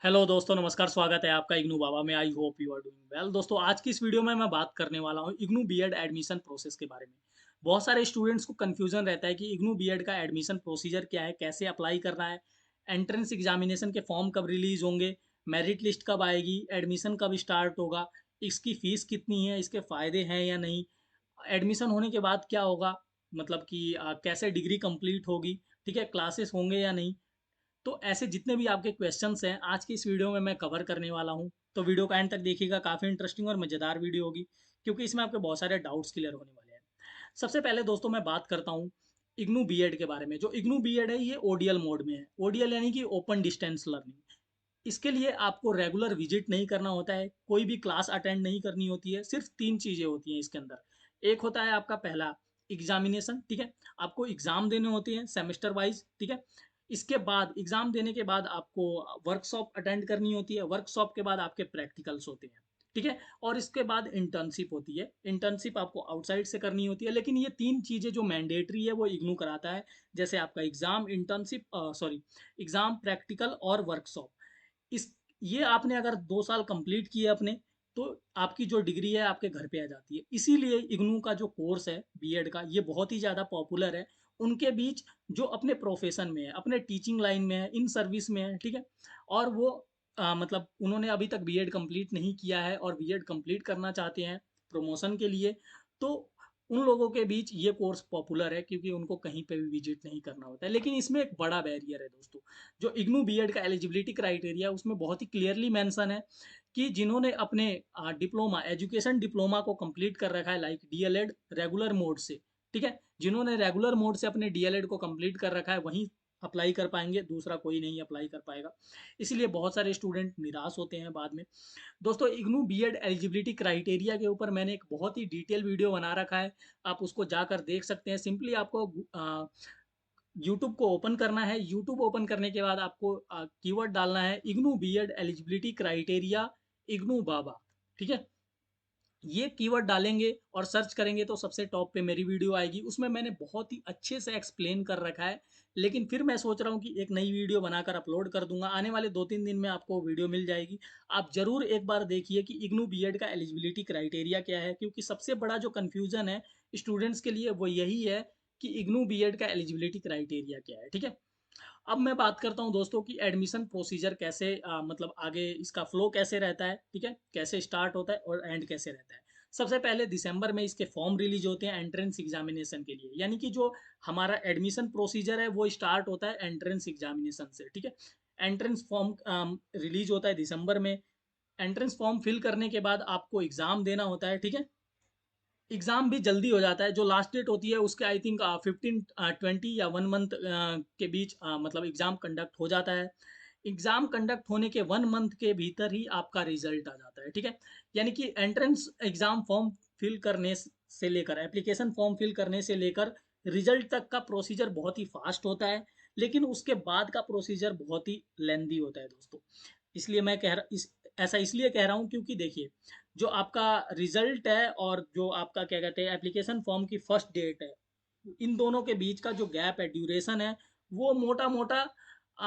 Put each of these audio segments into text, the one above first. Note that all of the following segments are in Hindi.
हेलो दोस्तों, नमस्कार। स्वागत है आपका इग्नू बाबा में। I hope you are doing well. दोस्तों, आज की इस वीडियो में मैं बात करने वाला हूँ इग्नू बीएड एडमिशन प्रोसेस के बारे में। बहुत सारे स्टूडेंट्स को कन्फ्यूजन रहता है कि इग्नू बीएड का एडमिशन प्रोसीजर क्या है, कैसे अप्लाई करना है, एंट्रेंस एग्जामिनेशन के फॉर्म कब रिलीज होंगे, मेरिट लिस्ट कब आएगी, एडमिशन कब स्टार्ट होगा, इसकी फीस कितनी है, इसके फ़ायदे हैं या नहीं, एडमिशन होने के बाद क्या होगा, मतलब कि कैसे डिग्री कंप्लीट होगी, ठीक है, क्लासेस होंगे या नहीं। तो ऐसे जितने भी आपके क्वेश्चंस हैं आज की इस वीडियो में मैं कवर करने वाला हूँ। तो वीडियो का एंड तक देखिएगा, काफ़ी इंटरेस्टिंग और मज़ेदार वीडियो होगी क्योंकि इसमें आपके बहुत सारे डाउट्स क्लियर होने वाले हैं। सबसे पहले दोस्तों मैं बात करता हूँ इग्नू बीएड के बारे में। जो इग्नू बीएड है ये ओडीएल मोड में है। ओडीएल यानी कि ओपन डिस्टेंस लर्निंग। इसके लिए आपको रेगुलर विजिट नहीं करना होता है, कोई भी क्लास अटेंड नहीं करनी होती है। सिर्फ तीन चीज़ें होती हैं इसके अंदर। एक होता है आपका पहला एग्जामिनेशन, ठीक है, आपको एग्जाम देने होते हैं सेमेस्टर वाइज, ठीक है। इसके बाद एग्जाम देने के बाद आपको वर्कशॉप अटेंड करनी होती है। वर्कशॉप के बाद आपके प्रैक्टिकल्स होते हैं, ठीक है। और इसके बाद इंटर्नशिप होती है। इंटर्नशिप आपको आउटसाइड से करनी होती है, लेकिन ये तीन चीज़ें जो मैंडेटरी है वो इग्नू कराता है। जैसे आपका exam, internship, sorry, exam, practical और वर्कशॉप। इस ये आपने अगर 2 साल कंप्लीट किए अपने, तो आपकी जो डिग्री है आपके घर पे आ जाती है। इसीलिए इग्नू का जो कोर्स है बीएड का ये बहुत ही ज़्यादा पॉपुलर है उनके बीच जो अपने प्रोफेशन में है, अपने टीचिंग लाइन में है, इन सर्विस में है, ठीक है। और वो मतलब उन्होंने अभी तक बीएड कंप्लीट नहीं किया है और बीएड कंप्लीट करना चाहते हैं प्रमोशन के लिए। तो उन लोगों के बीच ये कोर्स पॉपुलर है क्योंकि उनको कहीं पे भी विजिट नहीं करना होता है। लेकिन इसमें एक बड़ा बैरियर है दोस्तों। जो इग्नू बीएड का एलिजिबिलिटी क्राइटेरिया है उसमें बहुत ही क्लियरली मेंशन है कि जिन्होंने अपने डिप्लोमा, एजुकेशन डिप्लोमा को कंप्लीट कर रखा है, लाइक डीएलएड रेगुलर मोड से, ठीक है, जिन्होंने रेगुलर मोड से अपने डीएलएड को कंप्लीट कर रखा है वहीं अप्लाई कर पाएंगे, दूसरा कोई नहीं अप्लाई कर पाएगा। इसीलिए बहुत सारे स्टूडेंट निराश होते हैं बाद में। दोस्तों, इग्नू बीएड एलिजिबिलिटी क्राइटेरिया के ऊपर मैंने एक बहुत ही डिटेल वीडियो बना रखा है, आप उसको जाकर देख सकते हैं। सिंपली आपको यूट्यूब को ओपन करना है। यूट्यूब ओपन करने के बाद आपको कीवर्ड डालना है IGNOU BEd eligibility criteria IGNOU बाबा, ठीक है। ये कीवर्ड डालेंगे और सर्च करेंगे तो सबसे टॉप पे मेरी वीडियो आएगी। उसमें मैंने बहुत ही अच्छे से एक्सप्लेन कर रखा है। लेकिन फिर मैं सोच रहा हूँ कि एक नई वीडियो बनाकर अपलोड कर दूंगा। आने वाले 2-3 दिन में आपको वीडियो मिल जाएगी। आप ज़रूर एक बार देखिए कि इग्नू बीएड का एलिजिबिलिटी क्राइटेरिया क्या है, क्योंकि सबसे बड़ा जो कन्फ्यूज़न है स्टूडेंट्स के लिए वो यही है कि इग्नू बीएड का एलिजिबिलिटी क्राइटेरिया क्या है, ठीक है। अब मैं बात करता हूँ दोस्तों कि एडमिशन प्रोसीजर कैसे, मतलब आगे इसका फ्लो कैसे रहता है, ठीक है, कैसे स्टार्ट होता है और एंड कैसे रहता है। सबसे पहले दिसंबर में इसके फॉर्म रिलीज होते हैं एंट्रेंस एग्जामिनेशन के लिए। यानी कि जो हमारा एडमिशन प्रोसीजर है वो स्टार्ट होता है एंट्रेंस एग्जामिनेशन से, ठीक है। एंट्रेंस फॉर्म रिलीज होता है दिसंबर में। एंट्रेंस फॉर्म फिल करने के बाद आपको एग्ज़ाम देना होता है, ठीक है। एग्ज़ाम भी जल्दी हो जाता है। जो लास्ट डेट होती है उसके आई थिंक 15-20 या 1 मंथ के बीच मतलब एग्ज़ाम कंडक्ट हो जाता है। एग्ज़ाम कंडक्ट होने के 1 मंथ के भीतर ही आपका रिजल्ट आ जाता है, ठीक है। यानी कि एंट्रेंस एग्ज़ाम फॉर्म फिल करने से लेकर, एप्लीकेशन फॉर्म फिल करने से लेकर रिजल्ट तक का प्रोसीजर बहुत ही फास्ट होता है। लेकिन उसके बाद का प्रोसीजर बहुत ही लेंदी होता है दोस्तों। इसलिए मैं कह रहा इस ऐसा इसलिए कह रहा हूँ क्योंकि देखिए, जो आपका रिजल्ट है और जो आपका क्या कहते हैं एप्लीकेशन फॉर्म की फर्स्ट डेट है, इन दोनों के बीच का जो गैप है, ड्यूरेशन है, वो मोटा मोटा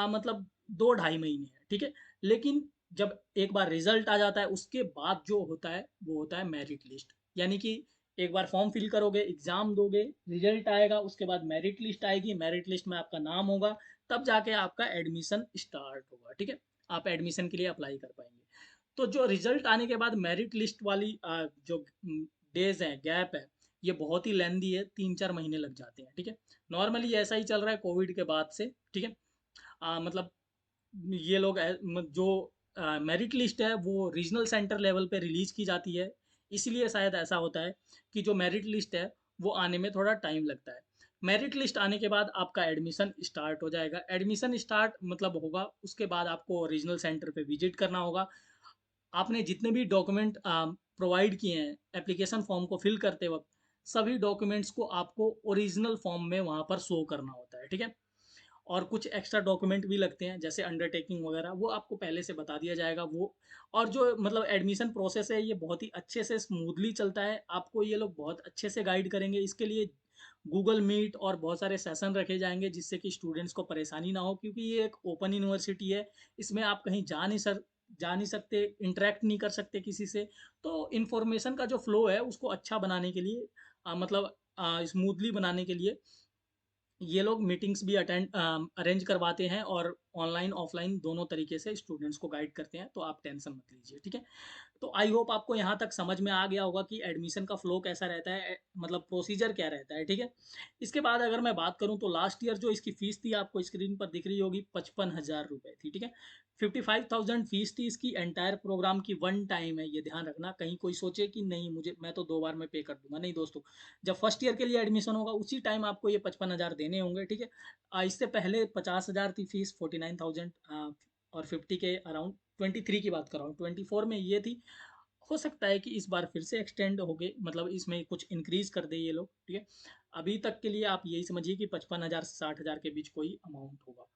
मतलब 2-2.5 महीने है, ठीक है। लेकिन जब एक बार रिजल्ट आ जाता है उसके बाद जो होता है वो होता है मेरिट लिस्ट। यानी कि एक बार फॉर्म फिल करोगे, एग्जाम दोगे, रिजल्ट आएगा, उसके बाद मेरिट लिस्ट आएगी, मेरिट लिस्ट में आपका नाम होगा, तब जाके आपका एडमिशन स्टार्ट होगा, ठीक है। आप एडमिशन के लिए अप्लाई कर पाएंगे। तो जो रिजल्ट आने के बाद मेरिट लिस्ट वाली जो डेज हैं, गैप है, ये बहुत ही लेंदी है, 3-4 महीने लग जाते हैं, ठीक है। नॉर्मली ऐसा ही चल रहा है कोविड के बाद से, ठीक है। मतलब ये लोग जो मेरिट लिस्ट है वो रीजनल सेंटर लेवल पे रिलीज की जाती है। इसलिए शायद ऐसा होता है कि जो मेरिट लिस्ट है वो आने में थोड़ा टाइम लगता है। मेरिट लिस्ट आने के बाद आपका एडमिशन स्टार्ट हो जाएगा। एडमिशन स्टार्ट मतलब होगा उसके बाद आपको रीजनल सेंटर पे विजिट करना होगा। आपने जितने भी डॉक्यूमेंट प्रोवाइड किए हैं एप्लीकेशन फॉर्म को फिल करते वक्त, सभी डॉक्यूमेंट्स को आपको ओरिजिनल फॉर्म में वहाँ पर शो करना होता है, ठीक है। और कुछ एक्स्ट्रा डॉक्यूमेंट भी लगते हैं जैसे अंडरटेकिंग वगैरह, वो आपको पहले से बता दिया जाएगा वो। और जो मतलब एडमिशन प्रोसेस है ये बहुत ही अच्छे से स्मूथली चलता है। आपको ये लोग बहुत अच्छे से गाइड करेंगे। इसके लिए गूगल मीट और बहुत सारे सेशन रखे जाएँगे जिससे कि स्टूडेंट्स को परेशानी ना हो, क्योंकि ये एक ओपन यूनिवर्सिटी है। इसमें आप कहीं जा नहीं सकते, इंटरैक्ट नहीं कर सकते किसी से। तो इन्फॉर्मेशन का जो फ्लो है उसको अच्छा बनाने के लिए मतलब स्मूथली बनाने के लिए ये लोग मीटिंग्स भी अरेंज करवाते हैं और ऑनलाइन ऑफलाइन दोनों तरीके से स्टूडेंट्स को गाइड करते हैं, तो आप टेंशन मत लीजिए, ठीक है। तो आई होप आपको यहाँ तक समझ में आ गया होगा कि एडमिशन का फ्लो कैसा रहता है, मतलब प्रोसीजर क्या रहता है, ठीक है। इसके बाद अगर मैं बात करूँ तो लास्ट ईयर जो इसकी फीस थी आपको स्क्रीन पर दिख रही होगी, 55,000 रुपये थी, ठीक है। 55,000 फीस थी इसकी, एंटायर प्रोग्राम की, वन टाइम है, ये ध्यान रखना। कहीं कोई सोचे कि नहीं मुझे, मैं तो 2 बार में पे कर दूंगा, नहीं दोस्तों। जब फर्स्ट ईयर के लिए एडमिशन होगा उसी टाइम आपको ये 55,000 देने होंगे, ठीक है। इससे पहले 50,000 थी फीस, 49,000 और 50 के अराउंड, 23 की बात कर रहा हूँ, 24 में ये थी। हो सकता है कि इस बार फिर से एक्सटेंड हो गए, मतलब इसमें कुछ इंक्रीज कर दे ये लोग, ठीक है। अभी तक के लिए आप यही समझिए कि 55,000 से 60,000 के बीच कोई अमाउंट होगा।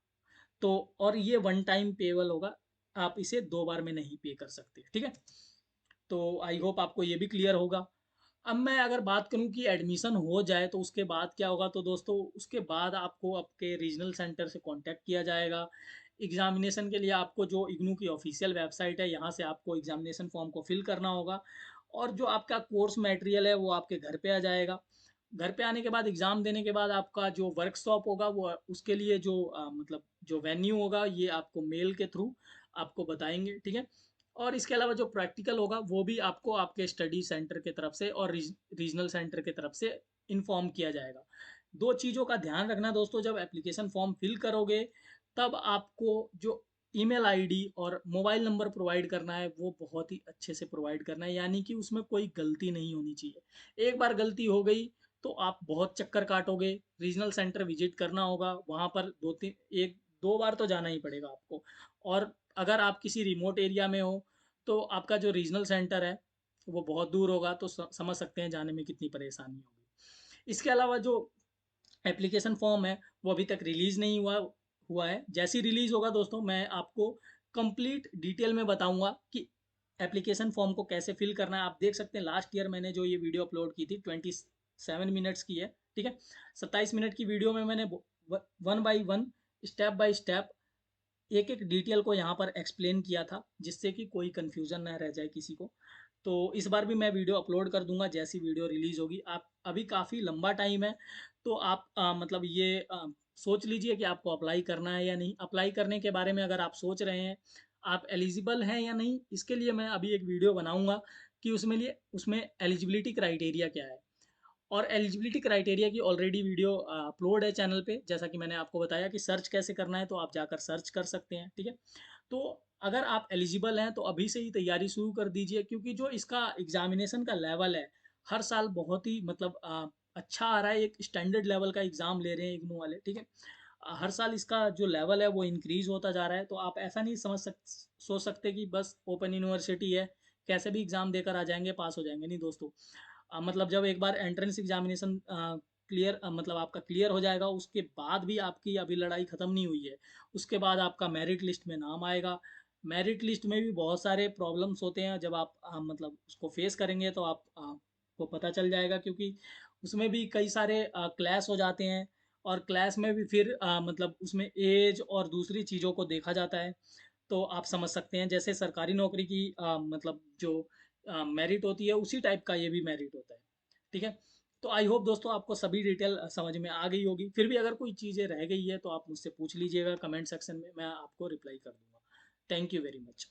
तो और ये वन टाइम पेबल होगा, आप इसे 2 बार में नहीं पे कर सकते, ठीक है। तो आई होप आपको ये भी क्लियर होगा। अब मैं अगर बात करूं कि एडमिशन हो जाए तो उसके बाद क्या होगा, तो दोस्तों उसके बाद आपको आपके रीजनल सेंटर से कांटेक्ट किया जाएगा। एग्जामिनेशन के लिए आपको जो इग्नू की ऑफिशियल वेबसाइट है, यहाँ से आपको एग्जामिनेशन फॉर्म को फिल करना होगा, और जो आपका कोर्स मटेरियल है वो आपके घर पे आ जाएगा। घर पे आने के बाद एग्ज़ाम देने के बाद आपका जो वर्कशॉप होगा वो उसके लिए जो मतलब जो वेन्यू होगा ये आपको मेल के थ्रू आपको बताएंगे, ठीक है। और इसके अलावा जो प्रैक्टिकल होगा वो भी आपको आपके स्टडी सेंटर की तरफ से और रीजनल सेंटर की तरफ से इन्फॉर्म किया जाएगा। दो चीज़ों का ध्यान रखना दोस्तों, जब एप्लीकेशन फॉर्म फिल करोगे तब आपको जो ईमेल आईडी और मोबाइल नंबर प्रोवाइड करना है वो बहुत ही अच्छे से प्रोवाइड करना है, यानी कि उसमें कोई गलती नहीं होनी चाहिए। एक बार गलती हो गई तो आप बहुत चक्कर काटोगे, रीजनल सेंटर विजिट करना होगा, वहाँ पर 2 बार तो जाना ही पड़ेगा आपको। और अगर आप किसी रिमोट एरिया में हो तो आपका जो रीजनल सेंटर है वो बहुत दूर होगा, तो समझ सकते हैं जाने में कितनी परेशानी होगी। इसके अलावा जो एप्लीकेशन फॉर्म है वो अभी तक रिलीज़ नहीं हुआ है। जैसी रिलीज़ होगा दोस्तों मैं आपको कंप्लीट डिटेल में बताऊंगा कि एप्लीकेशन फॉर्म को कैसे फिल करना है। आप देख सकते हैं लास्ट ईयर मैंने जो ये वीडियो अपलोड की थी 27 मिनट्स की है, ठीक है। 27 मिनट की वीडियो में मैंने one by one, step by step एक एक डिटेल को यहाँ पर एक्सप्लेन किया था, जिससे कि कोई कन्फ्यूज़न ना रह जाए किसी को। तो इस बार भी मैं वीडियो अपलोड कर दूंगा जैसी वीडियो रिलीज़ होगी। आप अभी काफ़ी लंबा टाइम है, तो आप मतलब ये सोच लीजिए कि आपको अप्लाई करना है या नहीं। अप्लाई करने के बारे में अगर आप सोच रहे हैं, आप एलिजिबल हैं या नहीं, इसके लिए मैं अभी एक वीडियो बनाऊंगा कि उसमें एलिजिबिलिटी क्राइटेरिया क्या है। और एलिजिबिलिटी क्राइटेरिया की ऑलरेडी वीडियो अपलोड है चैनल पे, जैसा कि मैंने आपको बताया कि सर्च कैसे करना है, तो आप जाकर सर्च कर सकते हैं, ठीक है। तो अगर आप एलिजिबल हैं तो अभी से ही तैयारी शुरू कर दीजिए, क्योंकि जो इसका एग्जामिनेशन का लेवल है हर साल बहुत ही मतलब अच्छा आ रहा है। एक स्टैंडर्ड लेवल का एग्ज़ाम ले रहे हैं इग्नू वाले, ठीक है। हर साल इसका जो लेवल है वो इंक्रीज होता जा रहा है, तो आप ऐसा नहीं सोच सकते कि बस ओपन यूनिवर्सिटी है, कैसे भी एग्ज़ाम देकर आ जाएंगे, पास हो जाएंगे, नहीं दोस्तों। मतलब जब एक बार एंट्रेंस एग्जामिनेशन क्लियर मतलब आपका क्लियर हो जाएगा, उसके बाद भी आपकी अभी लड़ाई ख़त्म नहीं हुई है। उसके बाद आपका मेरिट लिस्ट में नाम आएगा। मेरिट लिस्ट में भी बहुत सारे प्रॉब्लम्स होते हैं, जब आप मतलब उसको फेस करेंगे तो को पता चल जाएगा, क्योंकि उसमें भी कई सारे क्लैश हो जाते हैं। और क्लैश में भी फिर मतलब उसमें एज और दूसरी चीज़ों को देखा जाता है। तो आप समझ सकते हैं जैसे सरकारी नौकरी की मतलब जो मेरिट होती है उसी टाइप का ये भी मेरिट होता है, ठीक है। तो आई होप दोस्तों आपको सभी डिटेल समझ में आ गई होगी। फिर भी अगर कोई चीज़ें रह गई है तो आप मुझसे पूछ लीजिएगा कमेंट सेक्शन में, मैं आपको रिप्लाई कर दूंगा। Thank you very much.